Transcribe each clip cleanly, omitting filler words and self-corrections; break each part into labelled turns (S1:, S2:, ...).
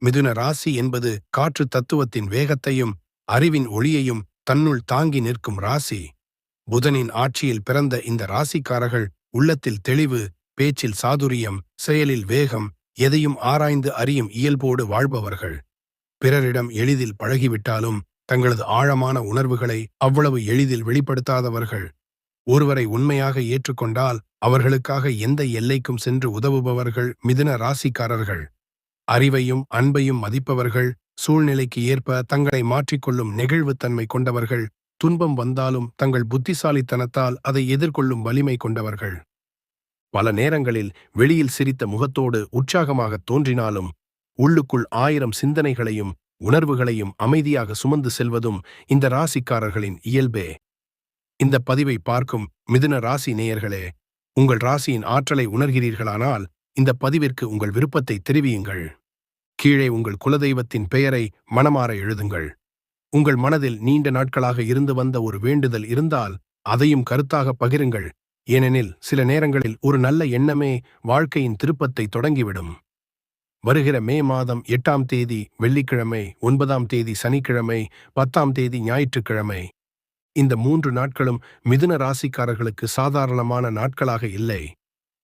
S1: மிதுன ராசி என்பது காற்று தத்துவத்தின் வேகத்தையும் அறிவின் ஒளியையும் தன்னுள் தாங்கி நிற்கும் ராசி. புதனின் ஆட்சியில் பிறந்த இந்த ராசிக்காரர்கள் உள்ளத்தில் தெளிவு, பேச்சில் சாதுரியம், செயலில் வேகம், எதையும் ஆராய்ந்து அறியும் இயல்போடு வாழ்பவர்கள். பிறரிடம் எளிதில் பழகிவிட்டாலும் தங்களது ஆழமான உணர்வுகளை அவ்வளவு எளிதில் வெளிப்படுத்தாதவர்கள். ஒருவரை உண்மையாக ஏற்றுக்கொண்டால் அவர்களுக்காக எந்த எல்லைக்கும் சென்று உதவுபவர்கள் மிதுன ராசிக்காரர்கள். அறிவையும் அன்பையும் மதிப்பவர்கள், சூழ்நிலைக்கு ஏற்ப தங்களை மாற்றிக்கொள்ளும் நெகிழ்வுத்தன்மை கொண்டவர்கள், துன்பம் வந்தாலும் தங்கள் புத்திசாலித்தனத்தால் அதை எதிர்கொள்ளும் வலிமை கொண்டவர்கள். பல நேரங்களில் வெளியில் சிரித்த முகத்தோடு உற்சாகமாக தோன்றினாலும் உள்ளுக்குள் 1000 சிந்தனைகளையும் உணர்வுகளையும் அமைதியாக சுமந்து செல்வதும் இந்த ராசிக்காரர்களின் இயல்பே. இந்த பதிவை பார்க்கும் மிதுன ராசி நேயர்களே, உங்கள் ராசியின் ஆற்றலை உணர்கிறீர்களானால் இந்த பதிவிற்கு உங்கள் விருப்பத்தை தெரிவியுங்கள். கீழே உங்கள் குலதெய்வத்தின் பெயரை மனமாற எழுதுங்கள். உங்கள் மனதில் நீண்ட நாட்களாக இருந்து வந்த ஒரு வேண்டுதல் இருந்தால் அதையும் கருத்தாக பகிருங்கள். ஏனெனில் சில நேரங்களில் ஒரு நல்ல எண்ணமே வாழ்க்கையின் திருப்பத்தை தொடங்கிவிடும். வருகிற மே மாதம் 8ஆம் தேதி வெள்ளிக்கிழமை, 9ஆம் தேதி சனிக்கிழமை, 10ஆம் தேதி ஞாயிற்றுக்கிழமை. இந்த 3 நாட்களும் மிதுன ராசிக்காரர்களுக்கு சாதாரணமான நாட்களாக இல்லை.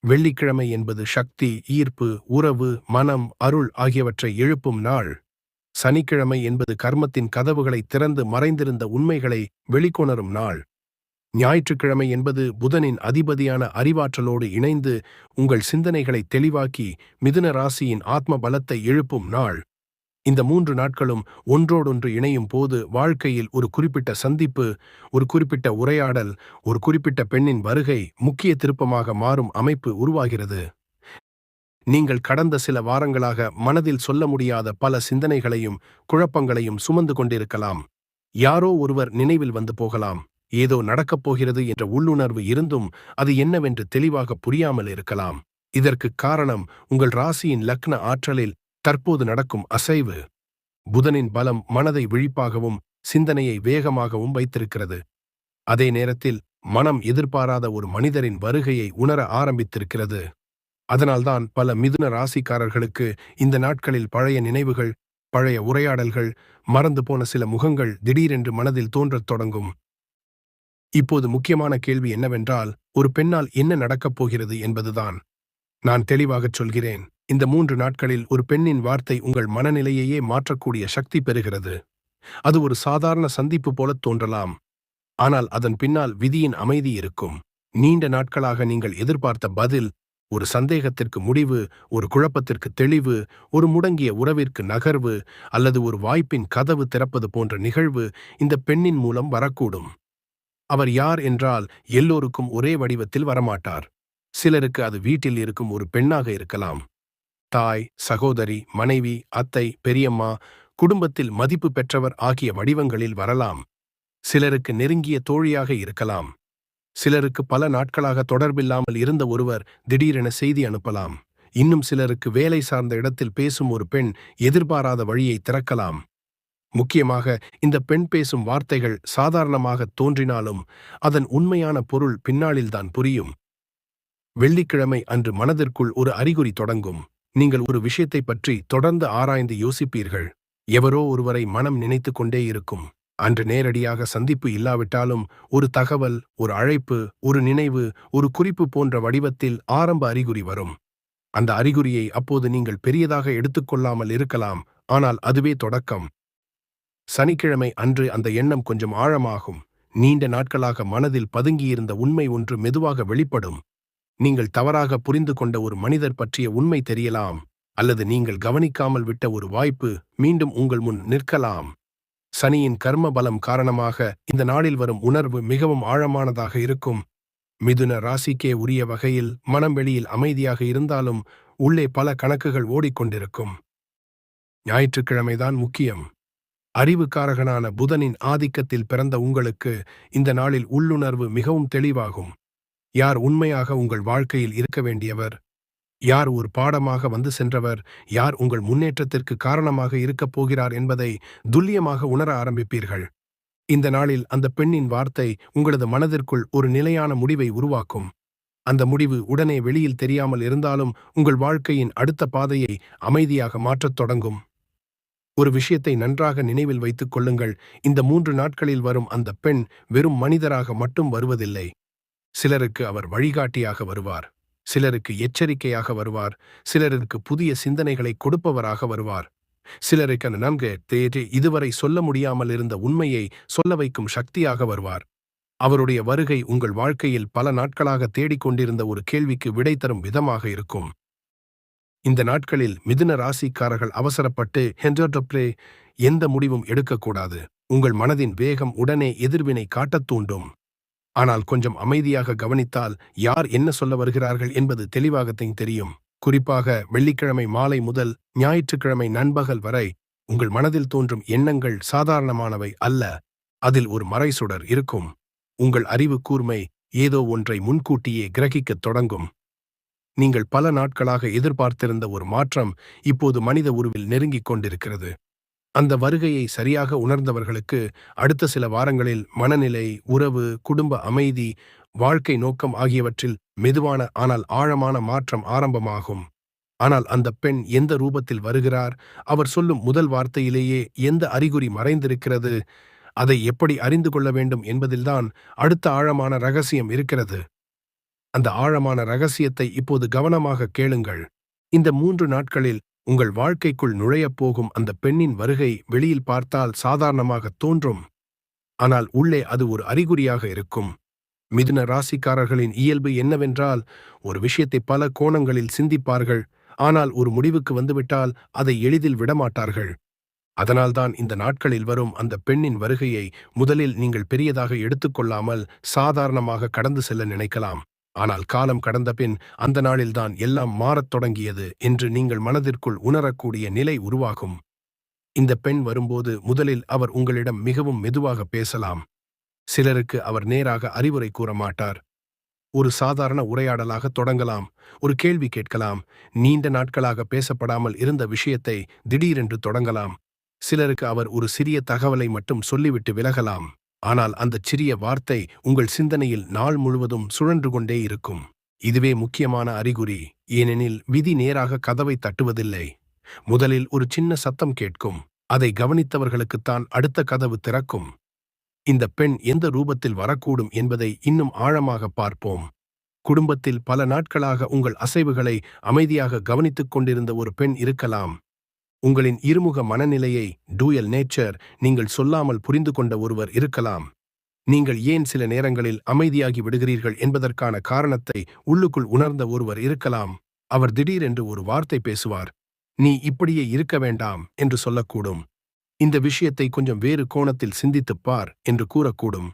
S1: வெள்ளிக்கிழமை என்பது சக்தி, ஈர்ப்பு, உறவு, மனம், அருள் ஆகியவற்றை எழுப்பும் நாள். சனிக்கிழமை என்பது கர்மத்தின் கதவுகளை திறந்து மறைந்திருந்த உண்மைகளை வெளிக்கொணரும் நாள். ஞாயிற்றுக்கிழமை என்பது புதனின் அதிபதியான அறிவாற்றலோடு இணைந்து உங்கள் சிந்தனைகளை தெளிவாக்கி மிதுன ராசியின் ஆத்ம பலத்தை எழுப்பும் நாள். இந்த 3 நாட்களும் ஒன்றோடொன்று இணையும் போது வாழ்க்கையில் ஒரு குறிப்பிட்ட சந்திப்பு, ஒரு குறிப்பிட்ட உரையாடல், ஒரு குறிப்பிட்ட பெண்ணின் வருகை முக்கிய திருப்பமாக மாறும் அமைப்பு உருவாகிறது. நீங்கள் கடந்த சில வாரங்களாக மனதில் சொல்ல முடியாத பல சிந்தனைகளையும் குழப்பங்களையும் சுமந்து கொண்டிருக்கலாம். யாரோ ஒருவர் நினைவில் வந்து போகலாம். ஏதோ நடக்கப் போகிறது என்ற உள்ளுணர்வு இருந்தும் அது என்னவென்று தெளிவாக புரியாமல் இருக்கலாம். இதற்கு காரணம் உங்கள் ராசியின் லக்ன ஆற்றலில் தற்போது நடக்கும் அசைவு. புதனின் பலம் மனதை விழிப்பாகவும் சிந்தனையை வேகமாகவும் வைத்திருக்கிறது. அதே நேரத்தில் மனம் எதிர்பாராத ஒரு மனிதரின் வருகையை உணர ஆரம்பித்திருக்கிறது. அதனால்தான் பல மிதுன ராசிக்காரர்களுக்கு இந்த நாட்களில் பழைய நினைவுகள், பழைய உரையாடல்கள், மறந்து போன சில முகங்கள் திடீரென்று மனதில் தோன்றத் தொடங்கும். இப்போது முக்கியமான கேள்வி என்னவென்றால், ஒரு பெண்ணால் என்ன நடக்கப் போகிறது என்பதுதான். நான் தெளிவாகச் சொல்கிறேன். இந்த 3 நாட்களில் ஒரு பெண்ணின் வார்த்தை உங்கள் மனநிலையையே மாற்றக்கூடிய சக்தி பெறுகிறது. அது ஒரு சாதாரண சந்திப்பு போலத் தோன்றலாம். ஆனால் அதன் பின்னால் விதியின் அமைதி இருக்கும். நீண்ட நாட்களாக நீங்கள் எதிர்பார்த்த பதில், ஒரு சந்தேகத்திற்கு முடிவு, ஒரு குழப்பத்திற்கு தெளிவு, ஒரு முடங்கிய உறவிற்கு நகர்வு அல்லது ஒரு வாய்ப்பின் கதவு திறப்பது போன்ற நிகழ்வு இந்த பெண்ணின் மூலம் வரக்கூடும். அவர் யார் என்றால் எல்லோருக்கும் ஒரே வடிவத்தில் வரமாட்டார். சிலருக்கு அது வீட்டில் இருக்கும் ஒரு பெண்ணாக இருக்கலாம். தாய், சகோதரி, மனைவி, அத்தை, பெரியம்மா, குடும்பத்தில் மதிப்பு பெற்றவர் ஆகிய வடிவங்களில் வரலாம். சிலருக்கு நெருங்கிய தோழியாக இருக்கலாம். சிலருக்கு பல நாட்களாக தொடர்பில்லாமல் இருந்த ஒருவர் திடீரென செய்தி அனுப்பலாம். இன்னும் சிலருக்கு வேலை சார்ந்த இடத்தில் பேசும் ஒரு பெண் எதிர்பாராத வழியை திறக்கலாம். முக்கியமாக இந்த பெண் பேசும் வார்த்தைகள் சாதாரணமாக தோன்றினாலும் அதன் உண்மையான பொருள் பின்னாளில்தான் புரியும். வெள்ளிக்கிழமை அன்று மனதிற்குள் ஒரு அறிகுறி தொடங்கும். நீங்கள் ஒரு விஷயத்தை பற்றி தொடர்ந்து ஆராய்ந்து யோசிப்பீர்கள். எவரோ ஒருவரை மனம் நினைத்து கொண்டே இருக்கும். அன்று நேரடியாக சந்திப்பு இல்லாவிட்டாலும் ஒரு தகவல், ஒரு அழைப்பு, ஒரு நினைவு, ஒரு குறிப்பு போன்ற வடிவத்தில் ஆரம்ப அறிகுறி வரும். அந்த அறிகுறியை அப்போது நீங்கள் பெரியதாக எடுத்துக்கொள்ளாமல் இருக்கலாம். ஆனால் அதுவே தொடக்கம். சனிக்கிழமை அன்று அந்த எண்ணம் கொஞ்சம் ஆழமாகும். நீண்ட நாட்களாக மனதில் பதுங்கியிருந்த உண்மை ஒன்று மெதுவாக வெளிப்படும். நீங்கள் தவறாக புரிந்து கொண்ட ஒரு மனிதர் பற்றிய உண்மை தெரியலாம். அல்லது நீங்கள் கவனிக்காமல் விட்ட ஒரு வாய்ப்பு மீண்டும் உங்கள் முன் நிற்கலாம். சனியின் கர்ம பலம் காரணமாக இந்த நாளில் வரும் உணர்வு மிகவும் ஆழமானதாக இருக்கும். மிதுன ராசிக்கே உரிய வகையில் மனம் வெளியில் அமைதியாக இருந்தாலும் உள்ளே பல கணக்குகள் ஓடிக்கொண்டிருக்கும். ஞாயிற்றுக்கிழமைதான் முக்கியம். அறிவுக்காரகனான புதனின் ஆதிக்கத்தில் பிறந்த உங்களுக்கு இந்த நாளில் உள்ளுணர்வு மிகவும் தெளிவாகும். யார் உண்மையாக உங்கள் வாழ்க்கையில் இருக்க வேண்டியவர், யார் ஒரு பாடமாக வந்து சென்றவர், யார் உங்கள் முன்னேற்றத்திற்கு காரணமாக இருக்கப் போகிறார் என்பதை துல்லியமாக உணர ஆரம்பிப்பீர்கள். இந்த நாளில் அந்த பெண்ணின் வார்த்தை உங்களது மனதிற்குள் ஒரு நிலையான முடிவை உருவாக்கும். அந்த முடிவு உடனே வெளியில் தெரியாமல் இருந்தாலும் உங்கள் வாழ்க்கையின் அடுத்த பாதையை அமைதியாக மாற்றத் தொடங்கும். ஒரு விஷயத்தை நன்றாக நினைவில் வைத்துக் கொள்ளுங்கள். இந்த 3 நாட்களில் வரும் அந்த பெண் வெறும் மனிதராக மட்டும் வருவதில்லை. சிலருக்கு அவர் வழிகாட்டியாக வருவார், சிலருக்கு எச்சரிக்கையாக வருவார், சிலருக்கு புதிய சிந்தனைகளை கொடுப்பவராக வருவார், சிலருக்கு அந்த நன்கு தேற்றி இதுவரை சொல்ல முடியாமல் இருந்த உண்மையை சொல்ல வைக்கும் சக்தியாக வருவார். அவருடைய வருகை உங்கள் வாழ்க்கையில் பல நாட்களாக தேடிக்கொண்டிருந்த ஒரு கேள்விக்கு விடை தரும் விதமாக இருக்கும். இந்த நாட்களில் மிதுன ராசிக்காரர்கள் அவசரப்பட்டு ஹென்றே எந்த முடிவும் எடுக்கக்கூடாது. உங்கள் மனதின் வேகம் உடனே எதிர்வினை காட்டத் தூண்டும். ஆனால் கொஞ்சம் அமைதியாக கவனித்தால் யார் என்ன சொல்ல வருகிறார்கள் என்பது தெளிவாகத் தெரியும். குறிப்பாக வெள்ளிக்கிழமை மாலை முதல் ஞாயிற்றுக்கிழமை நண்பகல் வரை உங்கள் மனதில் தோன்றும் எண்ணங்கள் சாதாரணமானவை அல்ல. அதில் ஒரு மறைசுடர் இருக்கும். உங்கள் அறிவு கூர்மை ஏதோ ஒன்றை முன்கூட்டியே கிரகிக்கத் தொடங்கும். நீங்கள் பல நாட்களாக எதிர்பார்த்திருந்த ஒரு மாற்றம் இப்போது மனித உருவில் நெருங்கிக் கொண்டிருக்கிறது. அந்த வருகையை சரியாக உணர்ந்தவர்களுக்கு அடுத்த சில வாரங்களில் மனநிலை, உறவு, குடும்ப அமைதி, வாழ்க்கை நோக்கம் ஆகியவற்றில் மெதுவான ஆனால் ஆழமான மாற்றம் ஆரம்பமாகும். ஆனால் அந்த பெண் எந்த ரூபத்தில் வருகிறார், அவர் சொல்லும் முதல் வார்த்தையிலேயே எந்த அறிகுறி மறைந்திருக்கிறது, அதை எப்படி அறிந்து கொள்ள வேண்டும் என்பதில்தான் அடுத்த ஆழமான ரகசியம் இருக்கிறது. அந்த ஆழமான ரகசியத்தை இப்போது கவனமாக கேளுங்கள். இந்த 3 நாட்களில் உங்கள் வாழ்க்கைக்குள் நுழையப் போகும் அந்த பெண்ணின் வருகை வெளியில் பார்த்தால் சாதாரணமாக தோன்றும். ஆனால் உள்ளே அது ஒரு அறிகுறியாக இருக்கும். மிதுன ராசிக்காரர்களின் இயல்பு என்னவென்றால், ஒரு விஷயத்தை பல கோணங்களில் சிந்திப்பார்கள். ஆனால் ஒரு முடிவுக்கு வந்துவிட்டால் அதை எளிதில் விடமாட்டார்கள். அதனால்தான் இந்த நாட்களில் வரும் அந்த பெண்ணின் வருகையை முதலில் நீங்கள் பெரியதாக எடுத்துக்கொள்ளாமல் சாதாரணமாக கடந்து செல்ல நினைக்கலாம். ஆனால் காலம் கடந்தபின் அந்த நாளில்தான் எல்லாம் மாறத் தொடங்கியது என்று நீங்கள் மனதிற்குள் உணரக்கூடிய நிலை உருவாகும். இந்த பெண் வரும்போது முதலில் அவர் உங்களிடம் மிகவும் மெதுவாக பேசலாம். சிலருக்கு அவர் நேராக அறிவுரை கூற மாட்டார். ஒரு சாதாரண உரையாடலாக தொடங்கலாம். ஒரு கேள்வி கேட்கலாம். நீண்ட நாட்களாக பேசப்படாமல் இருந்த விஷயத்தை திடீரென்று தொடங்கலாம். சிலருக்கு அவர் ஒரு சிறிய தகவலை மட்டும் சொல்லிவிட்டு விலகலாம். ஆனால் அந்தச் சிறிய வார்த்தை உங்கள் சிந்தனையில் நாள் முழுவதும் சுழன்று கொண்டே இருக்கும். இதுவே முக்கியமான அறிகுறி. ஏனெனில் விதி நேராக கதவை தட்டுவதில்லை. முதலில் ஒரு சின்ன சத்தம் கேட்கும். அதை கவனித்தவர்களுக்குத்தான் அடுத்த கதவு திறக்கும். இந்த பெண் எந்த ரூபத்தில் வரக்கூடும் என்பதை இன்னும் ஆழமாக பார்ப்போம். குடும்பத்தில் பல நாட்களாக உங்கள் அசைவுகளை அமைதியாக கவனித்துக் கொண்டிருந்த ஒரு பெண் இருக்கலாம். உங்களின் இருமுக மனநிலையை டூயல் நேச்சர் நீங்கள் சொல்லாமல் புரிந்து கொண்ட ஒருவர் இருக்கலாம். நீங்கள் ஏன் சில நேரங்களில் அமைதியாகி விடுகிறீர்கள் என்பதற்கான காரணத்தை உள்ளுக்குள் உணர்ந்த ஒருவர் இருக்கலாம். அவர் திடீரென்று ஒரு வார்த்தை பேசுவார். நீ இப்படியே இருக்க வேண்டாம் என்று சொல்லக்கூடும். இந்த விஷயத்தை கொஞ்சம் வேறு கோணத்தில் சிந்தித்துப் பார் என்று கூறக்கூடும்.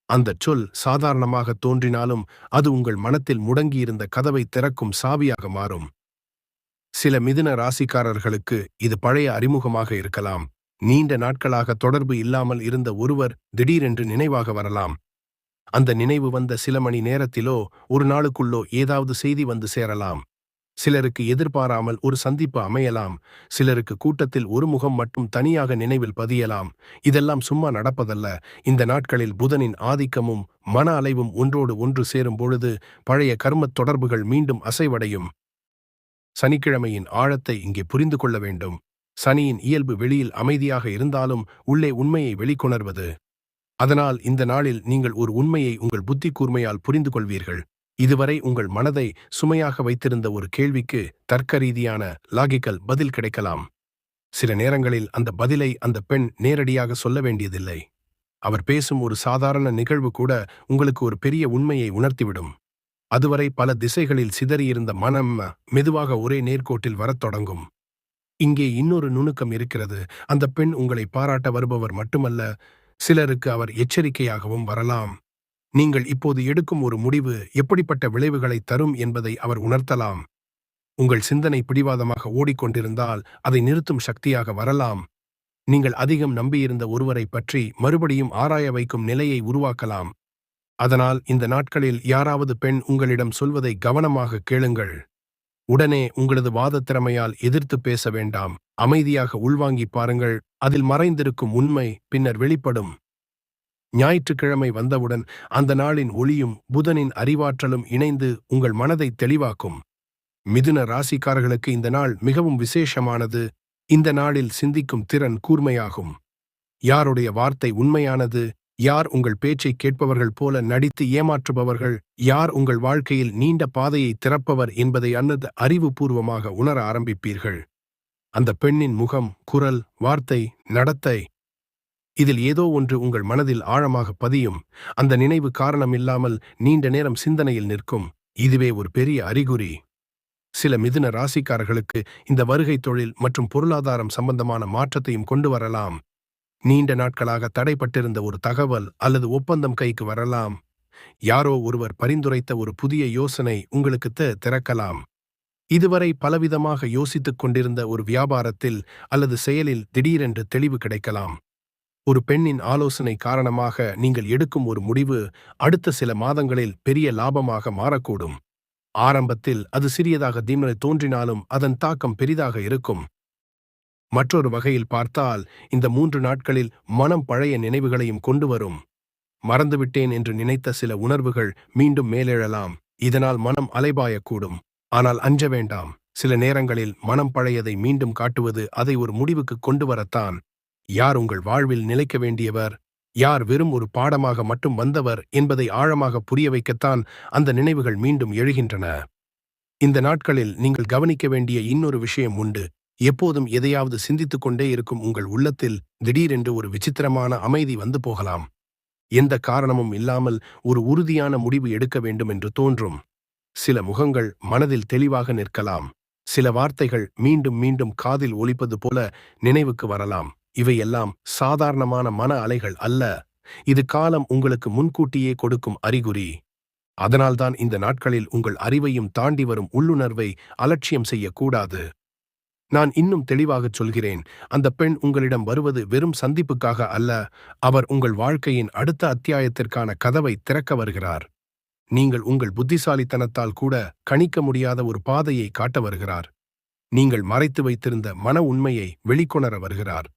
S1: அந்தச் சொல் சாதாரணமாக தோன்றினாலும் அது உங்கள் மனத்தில் முடங்கியிருந்த கதவை திறக்கும் சாவியாக மாறும். சில மிதுன ராசிக்காரர்களுக்கு இது பழைய அறிமுகமாக இருக்கலாம். நீண்ட நாட்களாக தொடர்பு இல்லாமல் இருந்த ஒருவர் திடீரென்று நினைவாக வரலாம். அந்த நினைவு வந்த சில மணி நேரத்திலோ ஒரு நாளுக்குள்ளோ ஏதாவது செய்தி வந்து சேரலாம். சிலருக்கு எதிர்பாராமல் ஒரு சந்திப்பு அமையலாம். சிலருக்கு கூட்டத்தில் ஒரு முகம் மட்டும் தனியாக நினைவில் பதியலாம். இதெல்லாம் சும்மா நடப்பதல்ல. இந்த நாட்களில் புதனின் ஆதிக்கமும் மன அலைவும் ஒன்றோடு ஒன்று சேரும் பொழுது பழைய கர்மத் தொடர்புகள் மீண்டும் அசைவடையும். சனிக்கிழமையின் ஆழத்தை இங்கே புரிந்து கொள்ள வேண்டும். சனியின் இயல்பு வெளியில் அமைதியாக இருந்தாலும் உள்ளே உண்மையை வெளிக்கொணர்வது. அதனால் இந்த நாளில் நீங்கள் ஒரு உண்மையை உங்கள் புத்தி கூர்மையால் புரிந்து கொள்வீர்கள். இதுவரை உங்கள் மனதை சுமையாக வைத்திருந்த ஒரு கேள்விக்கு தர்க்க ரீதியான லாகிக்கல் பதில் கிடைக்கலாம். சில நேரங்களில் அந்த பதிலை அந்த பெண் நேரடியாக சொல்ல வேண்டியதில்லை. அவர் பேசும் ஒரு சாதாரண நிகழ்வு கூட உங்களுக்கு ஒரு பெரிய உண்மையை உணர்த்திவிடும். அதுவரை பல திசைகளில் சிதறியிருந்த மனம் மெதுவாக ஒரே நேர்கோட்டில் வரத் தொடங்கும். இங்கே இன்னொரு நுணுக்கம் இருக்கிறது. அந்த பெண் உங்களை பாராட்ட வருபவர் மட்டுமல்ல, சிலருக்கு அவர் எச்சரிக்கையாகவும் வரலாம். நீங்கள் இப்போது எடுக்கும் ஒரு முடிவு எப்படிப்பட்ட விளைவுகளை தரும் என்பதை அவர் உணர்த்தலாம். உங்கள் சிந்தனை பிடிவாதமாக ஓடிக்கொண்டிருந்தால் அதை நிறுத்தும் சக்தியாக வரலாம். நீங்கள் அதிகம் நம்பியிருந்த ஒருவரை பற்றி மறுபடியும் ஆராய வைக்கும் நிலையை உருவாக்கலாம். அதனால் இந்த நாட்களில் யாராவது பெண் உங்களிடம் சொல்வதை கவனமாக கேளுங்கள். உடனே உங்களது வாதத்திறமையால் எதிர்த்து பேச வேண்டாம். அமைதியாக உள்வாங்கி பாருங்கள். அதில் மறைந்திருக்கும் உண்மை பின்னர் வெளிப்படும். ஞாயிற்றுக்கிழமை வந்தவுடன் அந்த நாளின் ஒளியும் புதனின் அறிவாற்றலும் இணைந்து உங்கள் மனதை தெளிவாக்கும். மிதுன ராசிக்காரர்களுக்கு இந்த நாள் மிகவும் விசேஷமானது. இந்த நாளில் சிந்திக்கும் திறன் கூர்மையாகும். யாருடைய வார்த்தை உண்மையானது, யார் உங்கள் பேச்சை கேட்பவர்கள் போல நடித்து ஏமாற்றுபவர்கள், யார் உங்கள் வாழ்க்கையில் நீண்ட பாதையை திறப்பவர் என்பதை அன்னது அறிவுபூர்வமாக உணர ஆரம்பிப்பீர்கள். அந்த பெண்ணின் முகம், குரல், வார்த்தை, நடத்தை, இதில் ஏதோ ஒன்று உங்கள் மனதில் ஆழமாக பதியும். அந்த நினைவு காரணமில்லாமல் நீண்ட நேரம் சிந்தனையில் நிற்கும். இதுவே ஒரு பெரிய அறிகுறி. சில மிதுன ராசிக்காரர்களுக்கு இந்த வருகை தொழில் மற்றும் பொருளாதாரம் சம்பந்தமான மாற்றத்தையும் கொண்டு வரலாம். நீண்ட நாட்களாக தடைப்பட்டிருந்த ஒரு தகவல் அல்லது ஒப்பந்தம் கைக்கு வரலாம். யாரோ ஒருவர் பரிந்துரைத்த ஒரு புதிய யோசனை உங்களுக்கு திறக்கலாம். இதுவரை பலவிதமாக யோசித்துக் கொண்டிருந்த ஒரு வியாபாரத்தில் அல்லது செயலில் திடீரென்று தெளிவு கிடைக்கலாம். ஒரு பெண்ணின் ஆலோசனை காரணமாக நீங்கள் எடுக்கும் ஒரு முடிவு அடுத்த சில மாதங்களில் பெரிய லாபமாக மாறக்கூடும். ஆரம்பத்தில் அது சிறியதாக தோன்றினாலும் அதன் தாக்கம் பெரிதாக இருக்கும். மற்றொரு வகையில் பார்த்தால், இந்த 3 நாட்களில் மனம் பழைய நினைவுகளையும் கொண்டு வரும். மறந்துவிட்டேன் என்று நினைத்த சில உணர்வுகள் மீண்டும் மேலெழலாம். இதனால் மனம் அலைபாயக்கூடும். ஆனால் அஞ்ச வேண்டாம். சில நேரங்களில் மனம் பழையதை மீண்டும் காட்டுவது அதை ஒரு முடிவுக்கு கொண்டு வரத்தான். யார் உங்கள் வாழ்வில் நிலைக்க வேண்டியவர், யார் வெறும் ஒரு பாடமாக மட்டும் வந்தவர் என்பதை ஆழமாக புரிய வைக்கத்தான் அந்த நினைவுகள் மீண்டும் எழுகின்றன. இந்த நாட்களில் நீங்கள் கவனிக்க வேண்டிய இன்னொரு விஷயம் உண்டு. எப்போதும் எதையாவது சிந்தித்துக் கொண்டே இருக்கும் உங்கள் உள்ளத்தில் திடீரென்று ஒரு விசித்திரமான அமைதி வந்து போகலாம். எந்த காரணமும் இல்லாமல் ஒரு உறுதியான முடிவு எடுக்க வேண்டும் என்று தோன்றும். சில முகங்கள் மனதில் தெளிவாக நிற்கலாம். சில வார்த்தைகள் மீண்டும் மீண்டும் காதில் ஒலிப்பது போல நினைவுக்கு வரலாம். இவையெல்லாம் சாதாரணமான மன அலைகள் அல்ல. இது காலம் உங்களுக்கு முன்கூட்டியே கொடுக்கும் அறிகுறி. அதனால்தான் இந்த நாட்களில் உங்கள் அறிவையும் தாண்டி வரும் உள்ளுணர்வை அலட்சியம் செய்யக்கூடாது. நான் இன்னும் தெளிவாகச் சொல்கிறேன். அந்த பெண் உங்களிடம் வருவது வெறும் சந்திப்புக்காக அல்ல. அவர் உங்கள் வாழ்க்கையின் அடுத்த அத்தியாயத்திற்கான கதவை திறக்க வருகிறார். நீங்கள் உங்கள் புத்திசாலித்தனத்தால் கூட கணிக்க முடியாத ஒரு பாதையை காட்ட வருகிறார். நீங்கள் மறைத்து வைத்திருந்த மன உண்மையை வெளிக்கொணர வருகிறார்.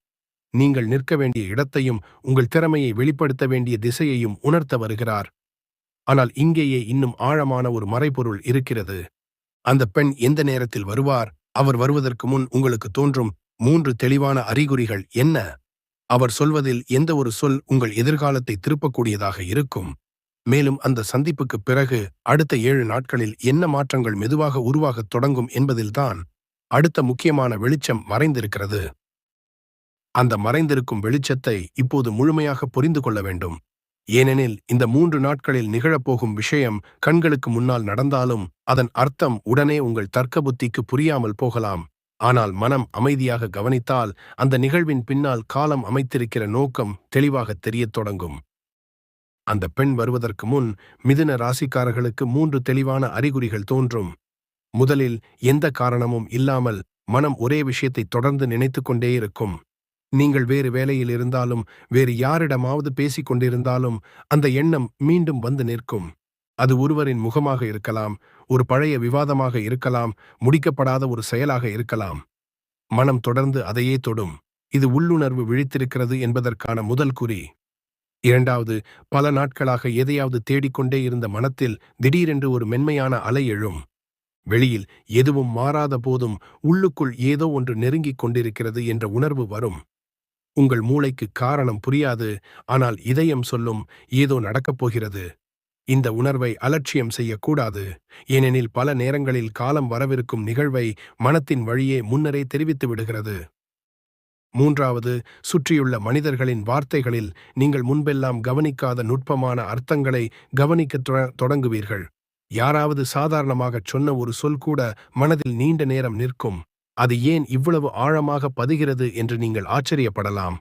S1: நீங்கள் நிற்க வேண்டிய இடத்தையும் உங்கள் திறமையை வெளிப்படுத்த வேண்டிய திசையையும் உணர்த்த வருகிறார். ஆனால் இங்கேயே இன்னும் ஆழமான ஒரு மறைபொருள் இருக்கிறது. அந்த பெண் எந்த நேரத்தில் வருவார்? அவர் வருவதற்கு முன் உங்களுக்கு தோன்றும் 3 தெளிவான அறிகுறிகள் என்ன? அவர் சொல்வதில் எந்த ஒரு சொல் உங்கள் எதிர்காலத்தை திருப்பக்கூடியதாக இருக்கும்? மேலும் அந்த சந்திப்புக்கு பிறகு அடுத்த 7 நாட்களில் என்ன மாற்றங்கள் மெதுவாக உருவாகத் தொடங்கும் என்பதில்தான் அடுத்த முக்கியமான வெளிச்சம் மறைந்திருக்கிறது. அந்த மறைந்திருக்கும் வெளிச்சத்தை இப்போது முழுமையாக புரிந்து கொள்ள வேண்டும். ஏனெனில் இந்த 3 நாட்களில் நிகழப்போகும் விஷயம் கண்களுக்கு முன்னால் நடந்தாலும் அதன் அர்த்தம் உடனே உங்கள் தர்க்க புத்திக்கு புரியாமல் போகலாம். ஆனால் மனம் அமைதியாக கவனித்தால் அந்த நிகழ்வின் பின்னால் காலம் அமைத்திருக்கிற நோக்கம் தெளிவாக தெரியத் தொடங்கும். அந்த பெண் வருவதற்கு முன் மிதுன ராசிக்காரர்களுக்கு 3 தெளிவான அறிகுறிகள் தோன்றும். முதலில் எந்த காரணமும் இல்லாமல் மனம் ஒரே விஷயத்தை தொடர்ந்து நினைத்து கொண்டே இருக்கும். நீங்கள் வேறு வேலையில் இருந்தாலும் வேறு யாரிடமாவது பேசிக் கொண்டிருந்தாலும் அந்த எண்ணம் மீண்டும் வந்து நிற்கும். அது ஒருவரின் முகமாக இருக்கலாம், ஒரு பழைய விவாதமாக இருக்கலாம், முடிக்கப்படாத ஒரு செயலாக இருக்கலாம். மனம் தொடர்ந்து அதையே தொடும். இது உள்ளுணர்வு விழித்திருக்கிறது என்பதற்கான முதல் குறி. இரண்டாவது, பல நாட்களாக எதையாவது தேடிக்கொண்டே இருந்த மனத்தில் திடீரென்று ஒரு மென்மையான அலை எழும். வெளியில் எதுவும் மாறாத போதும் உள்ளுக்குள் ஏதோ ஒன்று நெருங்கிக் கொண்டிருக்கிறது என்ற உணர்வு வரும். உங்கள் மூளைக்கு காரணம் புரியாது, ஆனால் இதயம் சொல்லும், ஏதோ நடக்கப் போகிறது. இந்த உணர்வை அலட்சியம் செய்யக்கூடாது. ஏனெனில் பல நேரங்களில் காலம் வரவிருக்கும் நிகழ்வை மனத்தின் வழியே முன்னரே தெரிவித்து விடுகிறது. மூன்றாவது, சுற்றியுள்ள மனிதர்களின் வார்த்தைகளில் நீங்கள் முன்பெல்லாம் கவனிக்காத நுட்பமான அர்த்தங்களை கவனிக்கத் தொடங்குவீர்கள். யாராவது சாதாரணமாகச் சொன்ன ஒரு சொல் கூட மனதில் நீண்ட நேரம் நிற்கும். அது ஏன் இவ்வளவு ஆழமாக பதிகிறது என்று நீங்கள் ஆச்சரியப்படலாம்.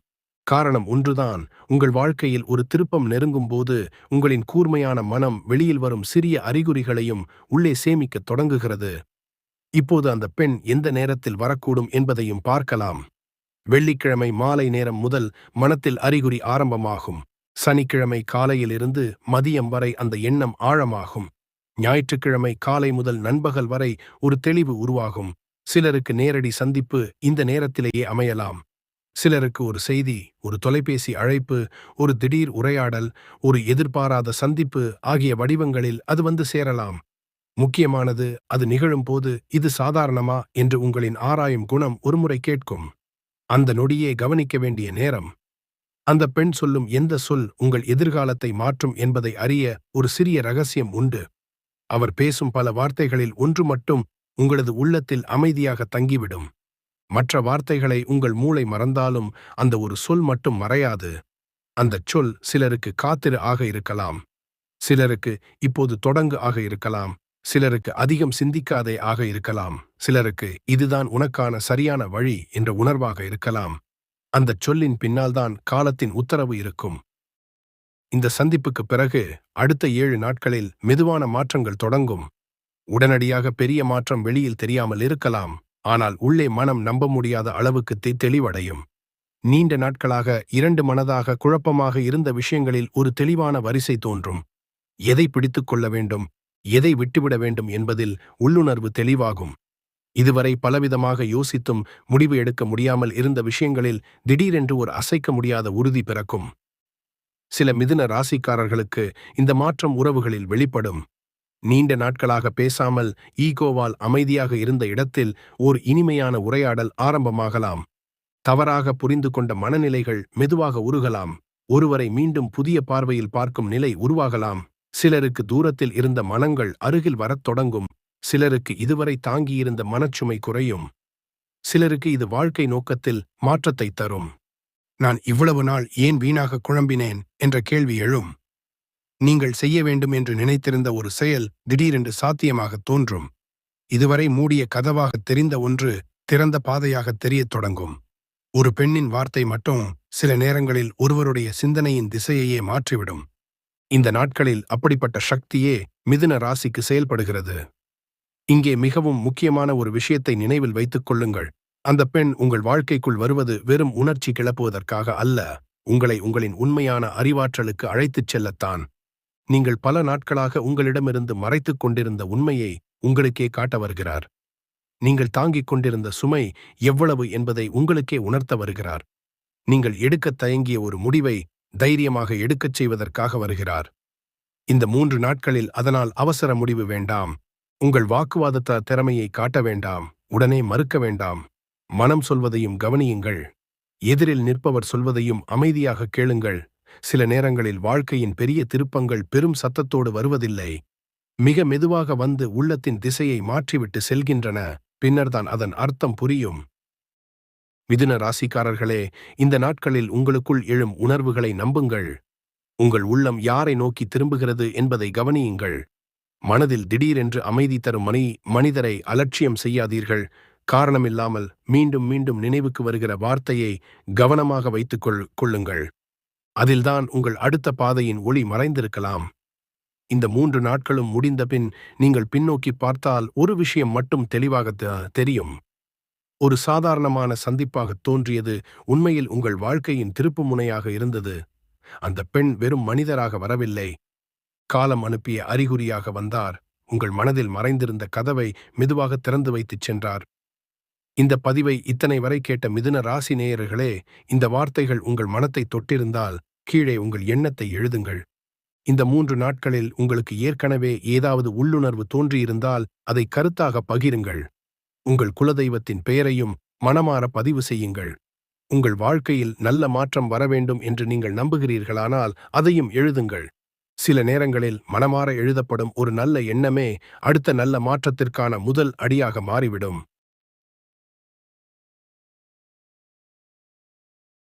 S1: காரணம் ஒன்றுதான். உங்கள் வாழ்க்கையில் ஒரு திருப்பம் நெருங்கும் போது உங்களின் கூர்மையான மனம் வெளியில் வரும் சிறிய அறிகுறிகளையும் உள்ளே சேமிக்கத் தொடங்குகிறது. இப்போது அந்த பெண் எந்த நேரத்தில் வரக்கூடும் என்பதையும் பார்க்கலாம். வெள்ளிக்கிழமை மாலை நேரம் முதல் மனத்தில் அறிகுறி ஆரம்பமாகும். சனிக்கிழமை காலையிலிருந்து மதியம் வரை அந்த எண்ணம் ஆழமாகும். ஞாயிற்றுக்கிழமை காலை முதல் நண்பகல் வரை ஒரு தெளிவு உருவாகும். சிலருக்கு நேரடி சந்திப்பு இந்த நேரத்திலேயே அமையலாம். சிலருக்கு ஒரு செய்தி, ஒரு தொலைபேசி அழைப்பு, ஒரு திடீர் உரையாடல், ஒரு எதிர்பாராத சந்திப்பு ஆகிய வடிவங்களில் அது வந்து சேரலாம். முக்கியமானது, அது நிகழும் போது இது சாதாரணமா என்று உங்களின் ஆராயும் குணம் ஒருமுறை கேட்கும். அந்த நொடியே கவனிக்க வேண்டிய நேரம். அந்த பெண் சொல்லும் எந்த சொல் உங்கள் எதிர்காலத்தை மாற்றும் என்பதை அறிய ஒரு சிறிய ரகசியம் உண்டு. அவர் பேசும் பல வார்த்தைகளில் ஒன்று மட்டும் உங்களது உள்ளத்தில் அமைதியாக தங்கிவிடும். மற்ற வார்த்தைகளை உங்கள் மூளை மறந்தாலும் அந்த ஒரு சொல் மட்டும் மறையாது. அந்தச் சொல் சிலருக்கு காத்திரு ஆக இருக்கலாம், சிலருக்கு இப்போது தொடங்கு ஆக இருக்கலாம், சிலருக்கு அதிகம் சிந்திக்காதே ஆக இருக்கலாம், சிலருக்கு இதுதான் உனக்கான சரியான வழி என்ற உணர்வாக இருக்கலாம். அந்தச் சொல்லின் பின்னால்தான் காலத்தின் உத்தரவு இருக்கும். இந்த சந்திப்புக்குப் பிறகு அடுத்த 7 நாட்களில் மெதுவான மாற்றங்கள் தொடங்கும். உடனடியாக பெரிய மாற்றம் வெளியில் தெரியாமல் இருக்கலாம், ஆனால் உள்ளே மனம் நம்ப முடியாத அளவுக்கு தெளிவடையும். நீண்ட நாட்களாக இரண்டு மனதாக குழப்பமாக இருந்த விஷயங்களில் ஒரு தெளிவான வரிசை தோன்றும். எதை பிடித்துக் கொள்ள வேண்டும், எதை விட்டுவிட வேண்டும் என்பதில் உள்ளுணர்வு தெளிவாகும். இதுவரை பலவிதமாக யோசித்தும் முடிவு எடுக்க முடியாமல் இருந்த விஷயங்களில் திடீரென்று ஒரு அசைக்க முடியாத உறுதி பிறக்கும். சில மிதுன ராசிக்காரர்களுக்கு இந்த மாற்றம் உறவுகளில் வெளிப்படும். நீண்ட நாட்களாக பேசாமல் ஈகோவால் அமைதியாக இருந்த இடத்தில் ஓர் இனிமையான உரையாடல் ஆரம்பமாகலாம். தவறாக புரிந்து கொண்ட மனநிலைகள் மெதுவாக உருகலாம். ஒருவரை மீண்டும் புதிய பார்வையில் பார்க்கும் நிலை உருவாகலாம். சிலருக்கு தூரத்தில் இருந்த மனங்கள் அருகில் வரத் தொடங்கும். சிலருக்கு இதுவரை தாங்கியிருந்த மனச்சுமை குறையும். சிலருக்கு இது வாழ்க்கை நோக்கத்தில் மாற்றத்தை தரும். நான் இவ்வளவு நாள் ஏன் வீணாக குழம்பினேன் என்ற கேள்வி எழும். நீங்கள் செய்ய வேண்டும் என்று நினைத்திருந்த ஒரு செயல் திடீரென்று சாத்தியமாக தோன்றும். இதுவரை மூடிய கதவாக தெரிந்த ஒன்று திறந்த பாதையாக தெரியத் தொடங்கும். ஒரு பெண்ணின் வார்த்தை மட்டும் சில நேரங்களில் ஒருவருடைய சிந்தனையின் திசையையே மாற்றிவிடும். இந்த நாட்களில் அப்படிப்பட்ட சக்தியே மிதுன ராசிக்கு செயல்படுகிறது. இங்கே மிகவும் முக்கியமான ஒரு விஷயத்தை நினைவில் வைத்துக் கொள்ளுங்கள். அந்த பெண் உங்கள் வாழ்க்கைக்குள் வருவது வெறும் உணர்ச்சி கிளப்புவதற்காக அல்ல, உங்களை உங்களின் உண்மையான அறிவாற்றலுக்கு அழைத்துச் செல்லத்தான். நீங்கள் பல நாட்களாக உங்களிடமிருந்து மறைத்துக் கொண்டிருந்த உண்மையை உங்களுக்கே காட்ட வருகிறார். நீங்கள் தாங்கிக் கொண்டிருந்த சுமை எவ்வளவு என்பதை உங்களுக்கே உணர்த்த வருகிறார். நீங்கள் எடுக்கத் தயங்கிய ஒரு முடிவை தைரியமாக எடுக்கச் செய்வதற்காக வருகிறார். இந்த 3 நாட்களில் அதனால் அவசர முடிவு வேண்டாம். உங்கள் வாக்குவாத திறமையை காட்ட வேண்டாம். உடனே மறுக்க வேண்டாம். மனம் சொல்வதையும் கவனியுங்கள். எதிரில் நிற்பவர் சொல்வதையும் அமைதியாக கேளுங்கள். சில நேரங்களில் வாழ்க்கையின் பெரிய திருப்பங்கள் பெரும் சத்தத்தோடு வருவதில்லை. மிக மெதுவாக வந்து உள்ளத்தின் திசையை மாற்றிவிட்டு செல்கின்றன. பின்னர்தான் அதன் அர்த்தம் புரியும். மிதுன ராசிக்காரர்களே, இந்த நாட்களில் உங்களுக்குள் எழும் உணர்வுகளை நம்புங்கள். உங்கள் உள்ளம் யாரை நோக்கி திரும்புகிறது என்பதை கவனியுங்கள். மனதில் திடீரென்று அமைதி தரும் மனிதரை அலட்சியம் செய்யாதீர்கள். காரணமில்லாமல் மீண்டும் மீண்டும் நினைவுக்கு வருகிற வார்த்தையை கவனமாக வைத்துக் கொள்ளுங்கள். அதில்தான் உங்கள் அடுத்த பாதையின் ஒளி மறைந்திருக்கலாம். இந்த 3 நாட்களும் முடிந்தபின் நீங்கள் பின்னோக்கி பார்த்தால் ஒரு விஷயம் மட்டும் தெளிவாக தெரியும். ஒரு சாதாரணமான சந்திப்பாக தோன்றியது உண்மையில் உங்கள் வாழ்க்கையின் திருப்பு முனையாக இருந்தது. அந்த பெண் வெறும் மனிதராக வரவில்லை, காலம் அனுப்பிய அறிகுறியாக வந்தார். உங்கள் மனதில் மறைந்திருந்த கதவை மெதுவாக திறந்து வைத்துச் சென்றார். இந்த பதிவை இத்தனை வரை கேட்ட மிதுன ராசி நேயர்களே, இந்த வார்த்தைகள் உங்கள் மனத்தை தொட்டிருந்தால் கீழே உங்கள் எண்ணத்தை எழுதுங்கள். இந்த 3 நாட்களில் உங்களுக்கு ஏற்கனவே ஏதாவது உள்ளுணர்வு தோன்றியிருந்தால் அதை கருத்தாக பகிருங்கள். உங்கள் குலதெய்வத்தின் பெயரையும் மனமாற பதிவு செய்யுங்கள். உங்கள் வாழ்க்கையில் நல்ல மாற்றம் வரவேண்டும் என்று நீங்கள் நம்புகிறீர்களானால் அதையும் எழுதுங்கள். சில நேரங்களில் மனமாற எழுதப்படும் ஒரு நல்ல எண்ணமே அடுத்த நல்ல மாற்றத்திற்கான முதல் அடியாக மாறிவிடும்.